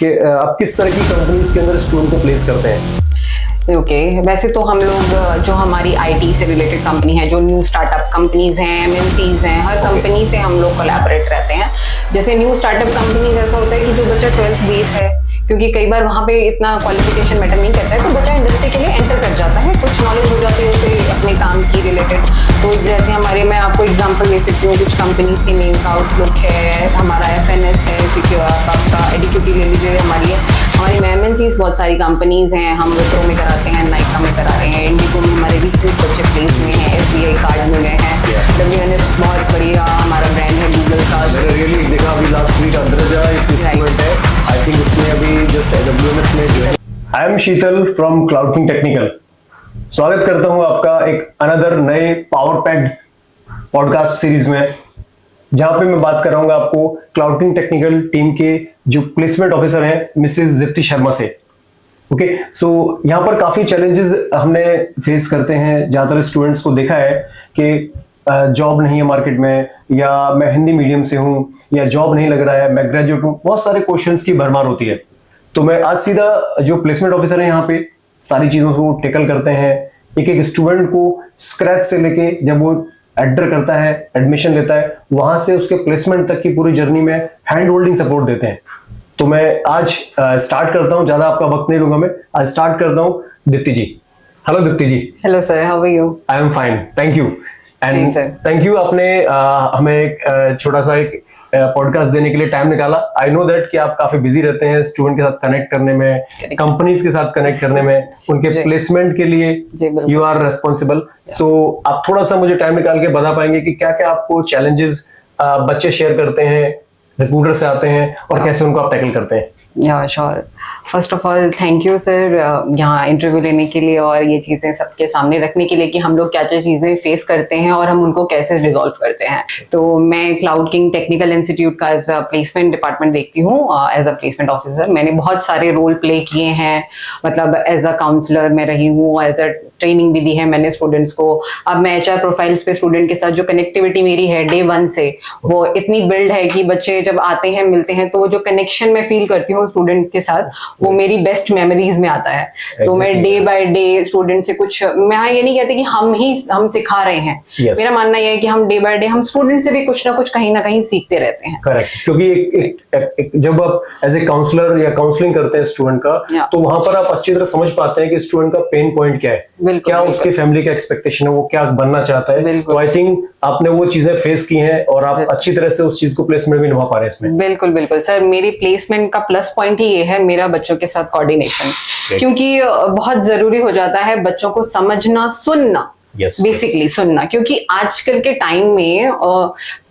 कि आप किस तरह की कंपनीज के अंदर स्टूडेंट को प्लेस करते हैं? ओके वैसे तो हम लोग जो हमारी आईटी से रिलेटेड कंपनी है, जो न्यू स्टार्टअप कंपनीज हैं, एमएनसीज हैं, हर कंपनी से हम लोग कोलैबोरेट रहते हैं। जैसे न्यू स्टार्टअप कंपनीज ऐसा होता है कि जो बच्चा 12th बेस है, क्योंकि कई बार वहाँ पे इतना क्वालिफिकेशन मैटर नहीं करता है, तो बच्चा इंडस्ट्री के लिए एंटर कर जाता है, कुछ नॉलेज हो जाती है उसे अपने काम की रिलेटेड। तो जैसे हमारे, मैं आपको एग्जांपल दे सकती हूँ कुछ कंपनीज के नेम का। आउटलुक है, हमारा एफएनएस है, सिक्योर आपका एडिक्यूटी ले लीजिए, हमारी एमएनसीज बहुत सारी कंपनीज हैं। हम विप्रो में कराते हैं, नाइका में करा रहे हैं, इंडिगो में हमारे रिसेंट बच्चे प्लेस हुए हैं, एसबीआई कार्ड मिले हैं, डब्ल्यूएनएस बहुत बढ़िया हमारा ब्रांड है गूगल का। मैंने रियली देखा अभी लास्ट वीक अद्रजा एक स्टूडेंट है, आई थिंक उसने अभी जस्ट डब्ल्यूएनएस में जो है। I am Sheetal from cloud king technical. स्वागत करता हूं आपका एक अनदर नए पावर पैक्ड पॉडकास्ट सीरीज में, जहां पे मैं बात कर रहा हूँ आपको क्लाउड किंग टेक्निकल टीम के जो प्लेसमेंट ऑफिसर हैं मिसेस दीप्ति शर्मा से। ओके, सो यहाँ पर काफी चैलेंजेस हमने फेस करते हैं। ज्यादातर स्टूडेंट्स को देखा है कि जॉब नहीं है मार्केट में, या मैं हिंदी मीडियम से हूँ, या जॉब नहीं लग रहा है, मैं ग्रेजुएट हूँ, बहुत सारे क्वेश्चंस की भरमार होती है। तो मैं आज सीधा जो प्लेसमेंट ऑफिसर है यहाँ पे सारी चीजों को टेकल करते हैं। एक एक स्टूडेंट को स्क्रैच से लेके जब वो एंटर करता है, एडमिशन लेता है, वहां से उसके प्लेसमेंट तक की पूरी जर्नी में हैंड होल्डिंग सपोर्ट देते हैं। तो मैं आज स्टार्ट करता हूं, ज्यादा आपका वक्त नहीं लूंगा, मैं आज स्टार्ट करता हूं Deepti ji. Hello Deepti ji. Hello sir, how are you? I am fine, thank you. And thank you, आपने हमें एक छोटा सा एक पॉडकास्ट देने के लिए टाइम निकाला। आई नो दैट कि आप काफी बिजी रहते हैं स्टूडेंट के साथ कनेक्ट करने में, कंपनीज के साथ कनेक्ट करने में, उनके प्लेसमेंट के लिए यू आर रेस्पॉन्सिबल। सो आप थोड़ा सा मुझे टाइम निकाल के बता पाएंगे कि क्या क्या आपको चैलेंजेस बच्चे शेयर करते हैं, रिक्रूटर से आते हैं, और कैसे उनको आप टैकल करते हैं? या sure, first of all thank you sir यहाँ इंटरव्यू लेने के लिए और ये चीज़ें सबके सामने रखने के लिए कि हम लोग क्या क्या चीज़ें फेस करते हैं और हम उनको कैसे रिजॉल्व करते हैं। तो मैं क्लाउड किंग टेक्निकल इंस्टीट्यूट का एज अ प्लेसमेंट डिपार्टमेंट देखती हूँ, एज अ प्लेसमेंट ऑफिसर। मैंने बहुत सारे रोल प्ले किए हैं, मतलब एज अ काउंसलर मैं रही हूँ, एज अ ट्रेनिंग भी दी है मैंने स्टूडेंट्स को। अब मैं एचआर प्रोफाइल्स पे स्टूडेंट के साथ जो कनेक्टिविटी मेरी है डे 1 से, वो इतनी बिल्ड है कि बच्चे जब आते हैं, मिलते हैं, तो वो जो कनेक्शन मैं फील करती हूँ स्टूडेंट के साथ, वो मेरी बेस्ट मेमोरीज में आता है। तो मैं डे बाय डे स्टूडेंट से कुछ, मैं ये नहीं कहती कि हम सिखा रहे हैं। मेरा मानना यह है कि हम डे बाय डे हम स्टूडेंट से भी कुछ ना कहीं सीखते रहते हैं। करेक्ट, क्योंकि जब आप एज ए काउंसलर या काउंसलिंग करते हैं स्टूडेंट का, तो वहां पर आप अच्छी तरह समझ पाते हैं कि स्टूडेंट का पेन पॉइंट क्या है, क्या उसकी फैमिली का एक्सपेक्टेशन है, वो क्या बनना चाहता है। तो आई थिंक आपने वो चीजें फेस की हैं और आप अच्छी तरह से उस चीज को प्लेसमेंट में निभा पा रहे हैं इसमें। बिल्कुल बिल्कुल सर, मेरी प्लेसमेंट का प्लस पॉइंट ही ये है मेरा बच्चों के साथ कोऑर्डिनेशन, क्योंकि बहुत जरूरी हो जाता है बच्चों को समझना, सुनना, बेसिकली सुनना। क्योंकि आजकल के टाइम में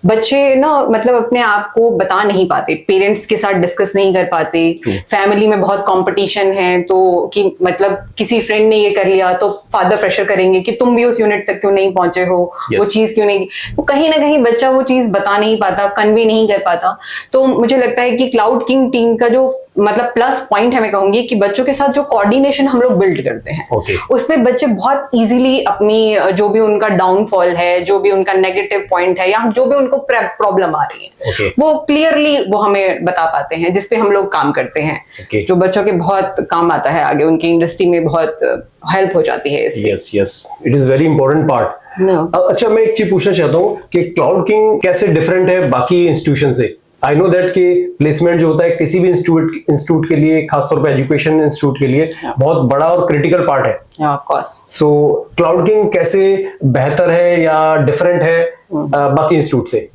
बच्चे ना, मतलब अपने आप को बता नहीं पाते, पेरेंट्स के साथ डिस्कस नहीं कर पाते, फैमिली में बहुत कंपटीशन है, तो कि मतलब किसी फ्रेंड ने ये कर लिया तो फादर प्रेशर करेंगे कि तुम भी उस यूनिट तक क्यों नहीं पहुंचे हो, वो चीज क्यों नहीं। तो कहीं ना कहीं बच्चा वो चीज बता नहीं पाता, कन्वे नहीं कर पाता। तो मुझे लगता है कि क्लाउड किंग टीम का जो मतलब प्लस पॉइंट है, मैं कहूंगी कि बच्चों के साथ जो कोऑर्डिनेशन हम लोग बिल्ड करते हैं, उसमें बच्चे बहुत इजीली अपनी जो भी उनका डाउनफॉल है, जो भी उनका नेगेटिव पॉइंट है, या जो भी उनको प्रॉब्लम आ रही है, वो क्लियरली वो हमें बता पाते हैं, जिसपे हम लोग काम करते हैं, जो बच्चों के बहुत काम आता है आगे, उनकी इंडस्ट्री में बहुत हेल्प हो जाती है इससे। Yes, it is very important part. अच्छा, मैं एक चीज पूछना चाहता हूँ कि क्लाउड किंग कैसे डिफरेंट है बाकी इंस्टीट्यूशन से? आई नो दैट कि प्लेसमेंट जो होता है किसी भी इंस्टीट्यूट के लिए, खासतौर पे एजुकेशन इंस्टीट्यूट के लिए, बहुत बड़ा और क्रिटिकल पार्ट है। Of course. So cloud king कैसे बेहतर है या डिफरेंट है बाकी इंस्टीट्यूट से?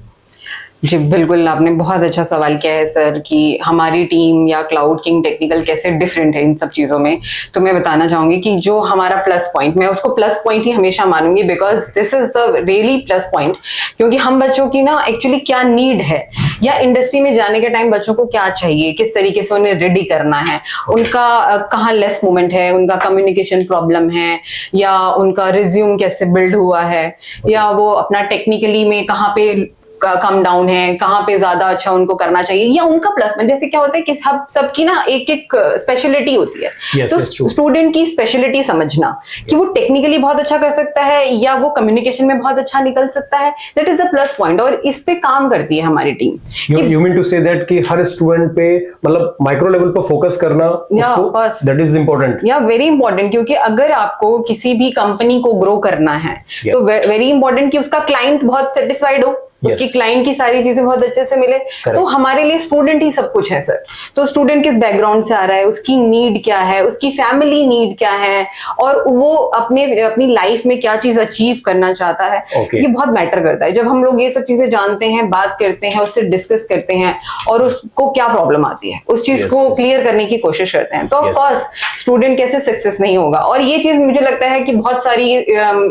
जी बिल्कुल, आपने बहुत अच्छा सवाल किया है सर कि हमारी टीम या क्लाउड किंग टेक्निकल कैसे डिफरेंट है इन सब चीज़ों में। तो मैं बताना चाहूंगी कि जो हमारा प्लस पॉइंट, मैं उसको प्लस पॉइंट ही हमेशा मानूंगी, because this is the really plus point. क्योंकि हम बच्चों की ना एक्चुअली क्या नीड है, या इंडस्ट्री में जाने के टाइम बच्चों को क्या चाहिए, किस तरीके से उन्हें रेडी करना है, उनका कहाँ लेस मूवमेंट है, उनका कम्युनिकेशन प्रॉब्लम है, या उनका रिज्यूम कैसे बिल्ड हुआ है, या वो अपना टेक्निकली में कहाँ पे कम डाउन है, कहाँ पे ज्यादा अच्छा उनको करना चाहिए, या उनका प्लस पॉइंट। जैसे क्या होता है कि सबकी ना एक एक स्पेशलिटी होती है, तो स्टूडेंट की स्पेशलिटी समझना कि वो टेक्निकली बहुत अच्छा कर सकता है या वो कम्युनिकेशन में बहुत अच्छा निकल सकता है, that is the plus point. और इस पे काम करती है हमारी team. You mean to say that कि हर स्टूडेंट पे मतलब माइक्रो लेवल पर फोकस करना, दैट इज इंपॉर्टेंट, या वेरी इंपॉर्टेंट। क्योंकि अगर आपको किसी भी कंपनी को ग्रो करना है तो वेरी इंपॉर्टेंट कि उसका क्लाइंट बहुत सेटिस्फाइड हो, उसकी क्लाइंट की सारी चीजें बहुत अच्छे से मिले। तो हमारे लिए स्टूडेंट ही सब कुछ है सर। तो स्टूडेंट किस बैकग्राउंड से आ रहा है, उसकी नीड क्या है, उसकी फैमिली नीड क्या है, और वो अपनी लाइफ में क्या चीज अचीव करना चाहता है, ये बहुत मैटर करता है। जब हम लोग ये सब चीजें जानते हैं, बात करते हैं, उससे डिस्कस करते हैं और उसको क्या प्रॉब्लम आती है उस चीज को क्लियर करने की कोशिश करते हैं, तो ऑफकोर्स स्टूडेंट कैसे सक्सेस नहीं होगा। और ये चीज मुझे लगता है कि बहुत सारी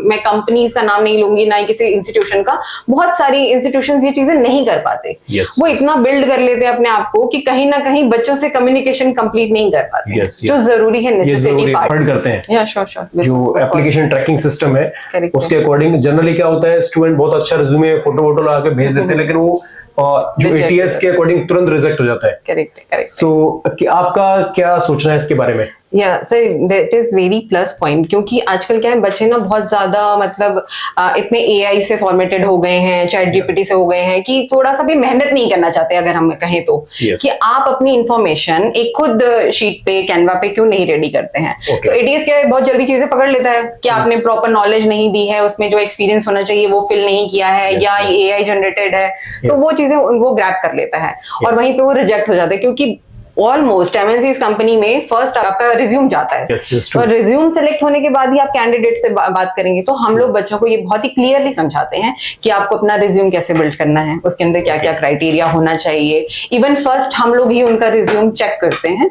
मैं कंपनीज का नाम नहीं लूंगी, ना ही किसी इंस्टीट्यूशन का, बहुत सारी इंस्टीट्यूशंस ये चीजें नहीं कर पाते। वो इतना बिल्ड कर लेते हैं अपने आप को कि कहीं ना कहीं बच्चों से कम्युनिकेशन कंप्लीट नहीं कर पाते, जो जरूरी है, नेसेसिटी पार्ट करते हैं। या श्योर जो एप्लीकेशन ट्रैकिंग सिस्टम है उसके अकॉर्डिंग जनरली क्या होता है, स्टूडेंट बहुत अच्छा रिज्यूमे फोटो लगा के भेज देते हैं, लेकिन वो जो एटीएस के अकॉर्डिंग तुरंत रिजेक्ट हो जाता है। करेक्ट। सो आपका क्या सोचना है इसके बारे में? या sir that is very plus point. क्योंकि आजकल क्या है, बच्चे ना बहुत ज्यादा मतलब इतने एआई से फॉर्मेटेड हो गए हैं, चैट जीपीटी से हो गए हैं कि थोड़ा सा भी मेहनत नहीं करना चाहते, अगर हम कहें तो कि आप अपनी इंफॉर्मेशन एक खुद शीट पे, कैनवा पे क्यों नहीं रेडी करते हैं। तो एटीएस क्या है, बहुत जल्दी चीजें पकड़ लेता है कि आपने प्रॉपर नॉलेज नहीं दी है, उसमें जो एक्सपीरियंस होना चाहिए वो फिल नहीं किया है, या एआई जनरेटेड है, तो वो चीजें वो ग्रैब कर लेता है और वहीं पे वो रिजेक्ट हो जाता है। क्योंकि ऑलमोस्ट एमएनसीज कंपनी में फर्स्ट आपका रिज्यूम जाता है, और रिज्यूम सेलेक्ट होने के बाद ही आप कैंडिडेट से बात करेंगे। तो हम लोग बच्चों को ये बहुत ही क्लियरली समझाते हैं कि आपको अपना रिज्यूम कैसे बिल्ड करना है, उसके अंदर क्या क्या क्राइटेरिया होना चाहिए। इवन फर्स्ट हम लोग ही उनका रिज्यूम चेक करते हैं,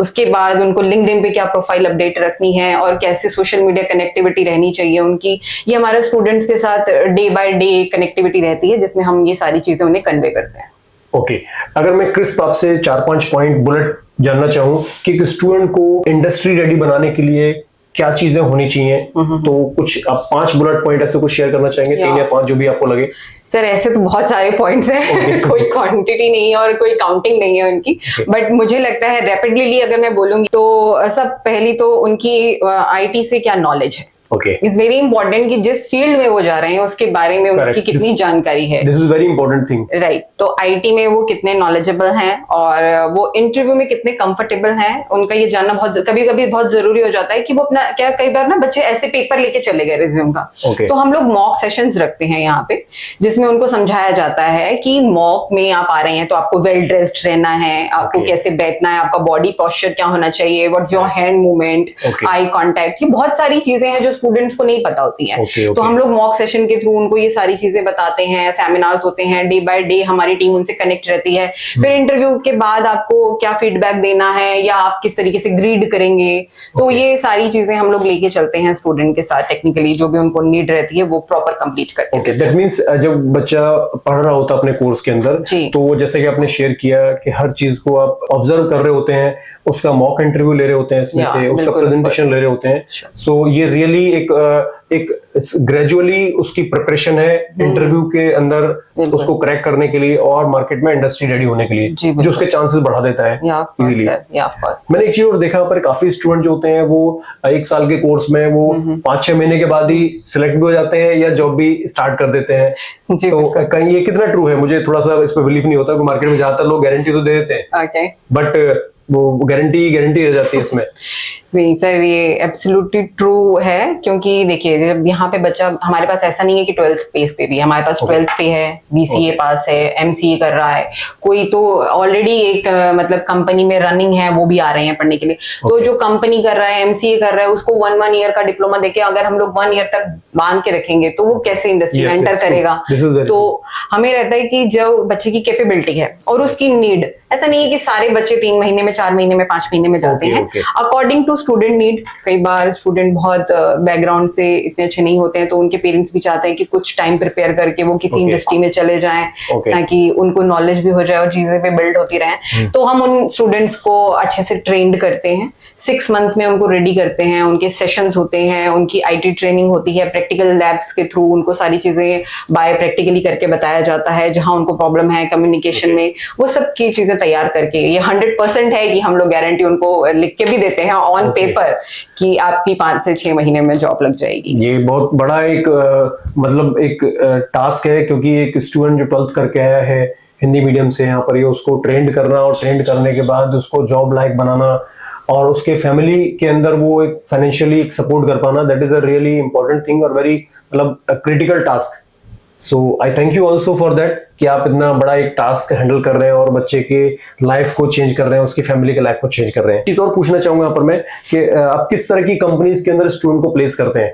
उसके बाद उनको लिंक्डइन पे क्या प्रोफाइल अपडेट रखनी है और कैसे सोशल मीडिया कनेक्टिविटी रहनी चाहिए उनकी, ये हमारे स्टूडेंट्स के साथ डे बाय डे कनेक्टिविटी रहती है, जिसमें हम ये सारी चीजें उन्हें कन्वे करते हैं। ओके, अगर मैं क्रिस्प आपसे 4-5 पॉइंट बुलेट जानना चाहूँ कि एक स्टूडेंट को इंडस्ट्री रेडी बनाने के लिए क्या चीजें होनी चाहिए, तो कुछ आप 5 बुलेट पॉइंट ऐसे कुछ शेयर करना चाहेंगे? 3 या 5 जो भी आपको लगे। सर ऐसे तो बहुत सारे पॉइंट्स हैं, कोई क्वांटिटी नहीं है और कोई काउंटिंग नहीं है उनकी, बट मुझे लगता है रैपिडली अगर मैं बोलूंगी तो सब पहली तो उनकी आईटी से क्या नॉलेज है, इज वेरी इंपॉर्टेंट कि जिस फील्ड में वो जा रहे हैं उसके बारे में उनकी कितनी जानकारी है। This is very important thing, right. तो आईटी में वो कितने नॉलेजेबल हैं और वो इंटरव्यू में कितने कंफर्टेबल हैं, उनका ये जानना बहुत कभी कभी बहुत जरूरी हो जाता है कि वो अपना क्या, कई बार ना बच्चे ऐसे पेपर लेके चले गए रिज्यूम का, तो हम लोग मॉक सेशंस रखते हैं यहाँ पे, जिसमें उनको समझाया जाता है कि मॉक में आप आ रहे हैं तो आपको वेल ड्रेस्ड रहना है, आपको कैसे बैठना है, आपका बॉडी पोस्चर क्या होना चाहिए, what's your hand movement, eye contact, ये बहुत सारी चीजें हैं जो स्टूडेंट्स को नहीं पता होती हैं। तो हम लोग मॉक सेशन के थ्रू उनको ये सारी चीजें बताते हैं, सेमिनार्स होते हैं, डे बाय डे हमारी टीम उनसे कनेक्ट रहती है। फिर इंटरव्यू के बाद आपको क्या फीडबैक देना है या आप किस तरीके से ग्रीड करेंगे, तो ये सारी चीजें हम लोग लेके चलते हैं स्टूडेंट के साथ। टेक्निकली जो भी उनको नीड रहती है वो प्रॉपर कंप्लीट करते हैं। दैट मींस जब बच्चा पढ़ रहा होता है अपने कोर्स के अंदर, तो जैसे कि आपने शेयर किया कि हर चीज को आप ऑब्जर्व कर रहे होते हैं, उसका मॉक इंटरव्यू ले रहे होते हैं, इसमें से उसका प्रेजेंटेशन ले रहे होते हैं। सो ये रियली एक ग्रेजुअली उसकी प्रिपरेशन है इंटरव्यू के अंदर उसको क्रैक करने के लिए और मार्केट में इंडस्ट्री रेडी होने के लिए, जो उसके चांसेस बढ़ा देता है इजीली। मैंने एक चीज और देखा पर काफी स्टूडेंट जो होते हैं वो 1 साल के कोर्स में वो 5-6 महीने के बाद ही सिलेक्ट भी हो जाते हैं या जॉब भी स्टार्ट कर देते हैं। तो कहीं ये कितना ट्रू है? मुझे थोड़ा सा इस पर बिलीव नहीं होता। मार्केट में ज्यादातर लोग गारंटी तो दे देते हैं, बट वो गारंटी रह जाती है इसमें। नहीं सर, ये एब्सोल्युटली ट्रू है। क्योंकि देखिए जब यहाँ पे बच्चा, हमारे पास ऐसा नहीं है कि 12th बेस पे भी, हमारे पास 12th पे है, बीसीए पास है, एमसीए कर रहा है, कोई तो ऑलरेडी एक मतलब कंपनी में रनिंग है, वो भी आ रहे हैं पढ़ने के लिए। तो जो कंपनी कर रहा है, एमसीए कर रहा है, उसको 1 ईयर का डिप्लोमा देके अगर हम लोग 1 ईयर तक बांध के रखेंगे तो वो कैसे इंडस्ट्री में एंटर करेगा। तो हमें रहता है कि जो बच्चे की कैपेबिलिटी है और उसकी नीड, ऐसा नहीं है कि सारे बच्चे 3 महीने में, 4 महीने में, 5 महीने में जाते हैं। अकॉर्डिंग टू स्टूडेंट नीड, कई बार स्टूडेंट बहुत बैकग्राउंड से इतने अच्छे नहीं होते हैं, तो उनके पेरेंट्स भी चाहते हैं कि कुछ टाइम प्रिपेयर करके वो किसी इंडस्ट्री में चले जाएं, ताकि उनको नॉलेज भी हो जाए और चीजें भी बिल्ड होती रहें। तो हम उन स्टूडेंट्स को अच्छे से ट्रेंड करते हैं, 6 मंथ में उनको रेडी करते हैं, उनके सेशंस होते हैं, उनकी IT ट्रेनिंग होती है, प्रैक्टिकल लैब्स के थ्रू उनको सारी चीजें बाय प्रैक्टिकली करके बताया जाता है, जहां उनको प्रॉब्लम है कम्युनिकेशन में, वो सब की चीजें तैयार करके, ये 100% है कि हम लोग गारंटी उनको लिख के भी देते हैं ऑन पेपर कि आपकी 5 से 6 महीने में जॉब लग जाएगी। ये बहुत बड़ा एक मतलब एक टास्क है, क्योंकि एक स्टूडेंट जो 12th करके आया है हिंदी मीडियम से यहाँ पर, ये उसको ट्रेंड करना और ट्रेंड करने के बाद उसको जॉब लायक बनाना और उसके फैमिली के अंदर वो एक फाइनेंशियली सपोर्ट कर पाना, that is a really important thing और वेरी मतलब critical task. So I thank you also for that कि आप इतना बड़ा एक टास्क हैंडल कर रहे हैं और बच्चे के लाइफ को चेंज कर रहे हैं, उसकी फैमिली के लाइफ को चेंज कर रहे हैं। चीज और पूछना चाहूंगा यहाँ पर मैं कि आप किस तरह की कंपनीज के अंदर स्टूडेंट को प्लेस करते हैं?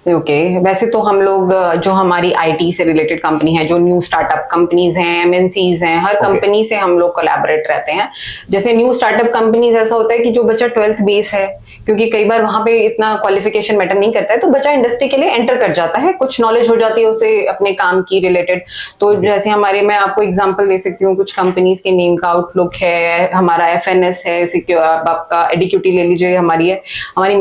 ओके, वैसे तो हम लोग जो हमारी IT से रिलेटेड कंपनी है, जो न्यू स्टार्टअप कंपनीज हैं, MNCs हैं, हर कंपनी से हम लोग कोलैबोरेट रहते हैं। जैसे न्यू स्टार्टअप कंपनीज ऐसा होता है कि जो बच्चा 12th बेस है, क्योंकि कई बार वहां पे इतना क्वालिफिकेशन मैटर नहीं करता है, तो बच्चा इंडस्ट्री के लिए एंटर कर जाता है, कुछ नॉलेज हो जाती है उसे अपने काम की रिलेटेड। तो जैसे हमारे, मैं आपको एग्जाम्पल दे सकती हूँ कुछ कंपनीज के नेम का, आउटलुक है, हमारा FNS है, सिक्योर आपका एडिक्यूटी ले लीजिए, हमारी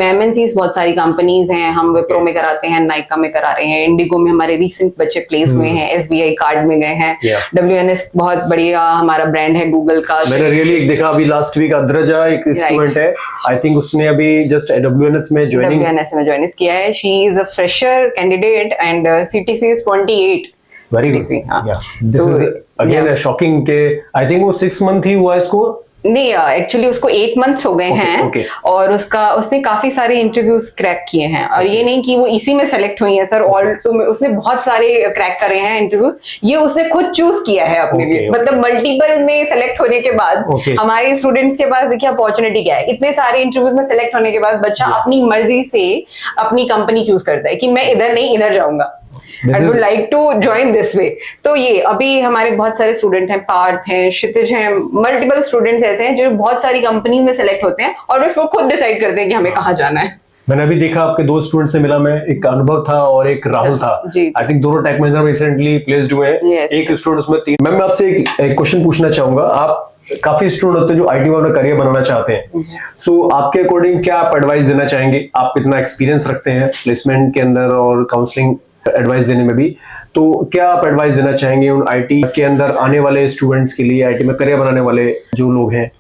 MNCs बहुत सारी कंपनीज हैं, हम विप्रो में कराते हैं, नाइका में करा रहे हैं, इंडिगो में हमारे रिसेंट बच्चे प्लेस हुए हैं, SBI कार्ड में गए हैं, WNS बहुत बढ़िया हमारा ब्रांड है गूगल का। मैंने रियली देखा अभी लास्ट वीक अद्रजा एक स्टूडेंट है, आई थिंक उसने अभी जस्ट WNS में ज्वाइन किया है। She is a fresher candidate and CTC is 28। Very good. This is again shocking के आई थिंक वो 6 मंथ ही हुआ इसको। नहीं, एक्चुअली उसको 8 मंथ्स हो गए हैं और उसने काफी सारे इंटरव्यूज क्रैक किए हैं, और ये नहीं कि वो इसी में सेलेक्ट हुई है सर, उसने बहुत सारे क्रैक करे हैं इंटरव्यूज, ये उसने खुद चूज किया है अपने लिए। मतलब मल्टीपल में सेलेक्ट होने के बाद हमारे स्टूडेंट्स के पास देखिए अपॉर्चुनिटी क्या है, इतने सारे इंटरव्यूज में सेलेक्ट होने के बाद बच्चा अपनी मर्जी से अपनी कंपनी चूज करता है कि मैं इधर नहीं इधर जाऊंगा, I would like to join this way। तो ये अभी हमारे बहुत सारे स्टूडेंट हैं, पार्थ हैं, क्षितिज हैं, मल्टीपल स्टूडेंट्स ऐसे हैं जो बहुत सारी कंपनी में सेलेक्ट होते हैं और वो खुद डिसाइड करते हैं कि हमें कहाँ जाना है। मैंने अभी देखा आपके 2 स्टूडेंट से मिला मैं, एक अनुभव था और एक राहुल था। आई थिंक दोनों टेक महिंद्रा में रिसेंटली प्लेस्ड हुए हैं। एक स्टूडेंट उसमें 3। मैं आपसे एक क्वेश्चन पूछना चाहूंगा, आप काफी स्टूडेंट होते हैं जो IT में अपना करियर बनाना चाहते हैं, सो आपके अकॉर्डिंग क्या आप एडवाइस देना चाहेंगे? आप इतना एक्सपीरियंस रखते हैं प्लेसमेंट के अंदर और काउंसलिंग एडवाइस देने में भी, तो क्या आप एडवाइस देना चाहेंगे उन IT के अंदर आने वाले स्टूडेंट्स के लिए, IT में करियर बनाने वाले जो लोग हैं?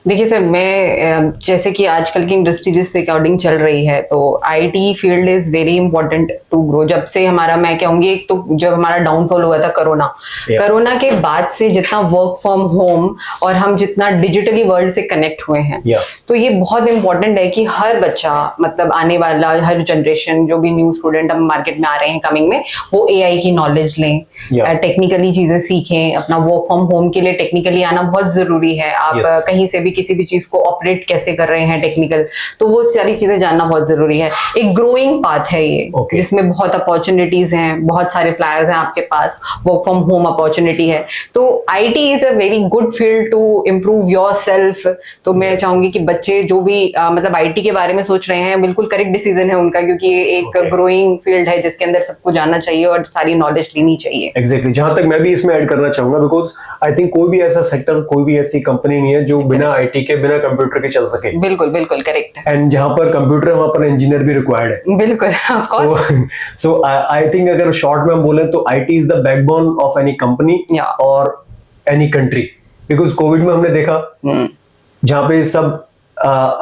देखिए सर, मैं जैसे कि आजकल की इंडस्ट्री जिस अकॉर्डिंग चल रही है, तो IT field is very important to grow. जब से हमारा, मैं कहूंगी, एक तो जब हमारा डाउनफॉल हुआ था कोरोना के बाद से जितना वर्क फ्रॉम होम और हम जितना डिजिटली वर्ल्ड से कनेक्ट हुए हैं, तो ये बहुत इंपॉर्टेंट है कि हर बच्चा, मतलब आने वाला हर जनरेशन, जो भी न्यू स्टूडेंट हम मार्केट में आ रहे हैं कमिंग में, वो AI की नॉलेज लें, टेक्निकली चीजें सीखें। अपना वर्क फ्रॉम होम के लिए टेक्निकली आना बहुत जरूरी है। आप कहीं से भी किसी भी चीज को ऑपरेट कैसे कर रहे हैं टेक्निकल, तो वो सारी चीजें जानना बहुत जरूरी है। एक ग्रोइंग पाथ है ये, जिसमें बहुत अपॉर्चुनिटीज हैं, बहुत सारे फ्लायर्स हैं आपके पास, वर्क फ्रॉम होम अपॉर्चुनिटी है। तो IT is a very good field to improve your self. तो मैं चाहूंगी कि बच्चे जो भी मतलब IT के बारे में सोच रहे हैं, बिल्कुल करेक्ट डिसीजन है उनका, क्योंकि ये एक ग्रोइंग फील्ड है जिसके अंदर सबको जानना चाहिए और सारी नॉलेज लेनी चाहिए। एग्जैक्टली, जहां तक मैं भी इसमें ऐड करना चाहूंगा, बिकॉज आई थिंक कोई भी ऐसा सेक्टर, कोई भी ऐसी कंपनी नहीं है जो बिना IT के, बिना कंप्यूटर के चल सके। बिल्कुल बिल्कुल करेक्ट है। एंड जहां पर कंप्यूटर है वहां पर इंजीनियर भी रिक्वायर्ड है। बिल्कुल। सो आई थिंक अगर शॉर्ट में हम बोले तो IT is the backbone of any company और एनी कंट्री, बिकॉज कोविड में हमने देखा जहां पे सब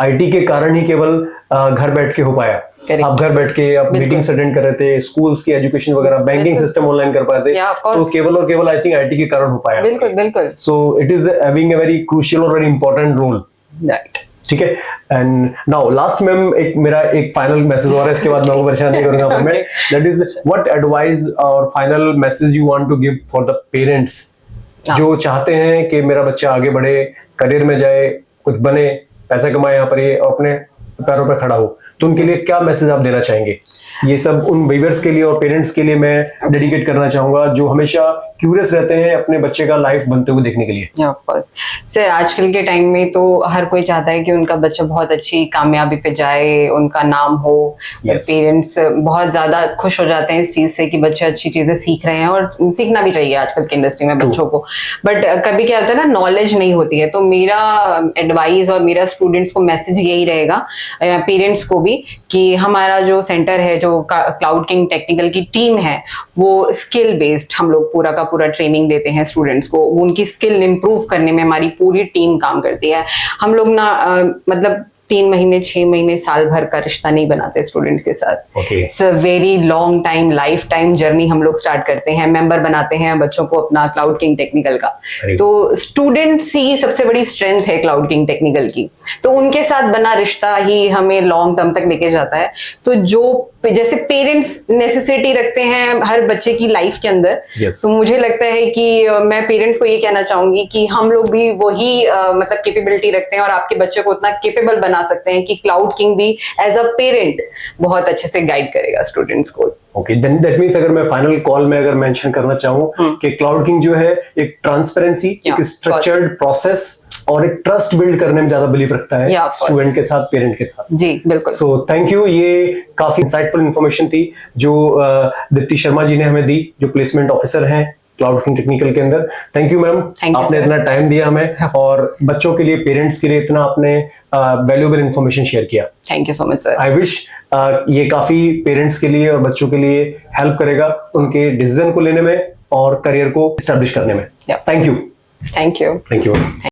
IT के कारण ही केवल घर बैठ के हो पाया। आप घर बैठ के आप मीटिंग्स अटेंड कर रहे थे, स्कूल्स की एजुकेशन वगैरह, बैंकिंग सिस्टम ऑनलाइन कर पाए थे, तो केवल और केवल आई थिंक IT के कारण हो पाया। बिल्कुल बिल्कुल। So it is having a very crucial और वेरी इंपॉर्टेंट रोल। राइट, ठीक है। एंड नाउ लास्ट में मेरा एक फाइनल मैसेज और है, इसके बाद मैं आपको परेशान नहीं करूंगा। मैं दैट इज व्हाट एडवाइस और final message you want to give for the parents जो चाहते हैं कि मेरा बच्चा आगे बढ़े, करियर में जाए, कुछ बने, पैसा कमाए, यहाँ पर ये अपने पैरों पर खड़ा हो, तो उनके लिए क्या मैसेज आप देना चाहेंगे? ये सब उन व्यूअर्स के लिए और पेरेंट्स के लिए मैं डेडिकेट करना चाहूंगा जो हमेशा क्यूरियस रहते हैं अपने बच्चे का लाइफ बनते हुए देखने के लिए। सर आजकल के टाइम में तो हर कोई चाहता है कि उनका बच्चा बहुत अच्छी कामयाबी पे जाए, उनका नाम हो। पेरेंट्स बहुत ज्यादा खुश हो जाते हैं इस चीज से कि बच्चे अच्छी चीजें सीख रहे हैं, और सीखना भी चाहिए आजकल की इंडस्ट्री में बच्चों को। बट कभी क्या होता है ना, नॉलेज नहीं होती है। तो मेरा एडवाइस और मेरा स्टूडेंट्स को मैसेज यही रहेगा, पेरेंट्स को भी, कि हमारा जो सेंटर है, जो क्लाउड किंग टेक्निकल की टीम है, वो स्किल बेस्ड हम लोग पूरा का पूरा ट्रेनिंग देते हैं स्टूडेंट्स को। उनकी स्किल इंप्रूव करने में हमारी पूरी टीम काम करती है। हम लोग ना मतलब 3 महीने 6 महीने साल भर का रिश्ता नहीं बनाते स्टूडेंट्स के साथ। It's a very long time, life time journey हम लोग स्टार्ट करते हैं। मेंबर बनाते हैं बच्चों को अपना क्लाउड किंग टेक्निकल का। तो स्टूडेंट्स ही सबसे बड़ी स्ट्रेंथ है क्लाउड किंग टेक्निकल की। तो उनके साथ बना रिश्ता ही हमें लॉन्ग टर्म तक लेके जाता है। तो जो जैसे पेरेंट्स नेसेसिटी रखते हैं हर बच्चे की लाइफ के अंदर, तो मुझे लगता है कि मैं पेरेंट्स को ये कहना चाहूंगी कि हम लोग भी वही मतलब कैपेबिलिटी रखते हैं और आपके बच्चे को उतना कैपेबल बना सकते हैं कि क्लाउड किंग भी एज अ पेरेंट बहुत अच्छे से गाइड करेगा स्टूडेंट्स को। ओके, देन दैट मींस अगर मैं फाइनल कॉल में अगर मेंशन करना चाहूँ कि क्लाउड किंग जो है एक ट्रांसपेरेंसी, एक स्ट्रक्चर्ड प्रोसेस और एक ट्रस्ट बिल्ड करने में ज्यादा बिलीव रखता है स्टूडेंट के साथ, पेरेंट के साथ। जी बिल्कुल। सो थैंक यू, ये काफी इंसाइटफुल इंफॉर्मेशन थी जो दीप्ति शर्मा जी ने हमें दी, जो प्लेसमेंट ऑफिसर हैं क्लाउड किंग टेक्निकल के अंदर। थैंक यू मैम, आपने इतना टाइम दिया हमें और बच्चों के लिए, पेरेंट्स के लिए इतना आपने वैल्यूएबल इंफॉर्मेशन शेयर किया। Thank you so much sir. I wish ये काफी पेरेंट्स के लिए और बच्चों के लिए हेल्प करेगा उनके डिसीजन को लेने में और करियर को एस्टैब्लिश करने में। Yeah. Thank you. Thank you. Thank you.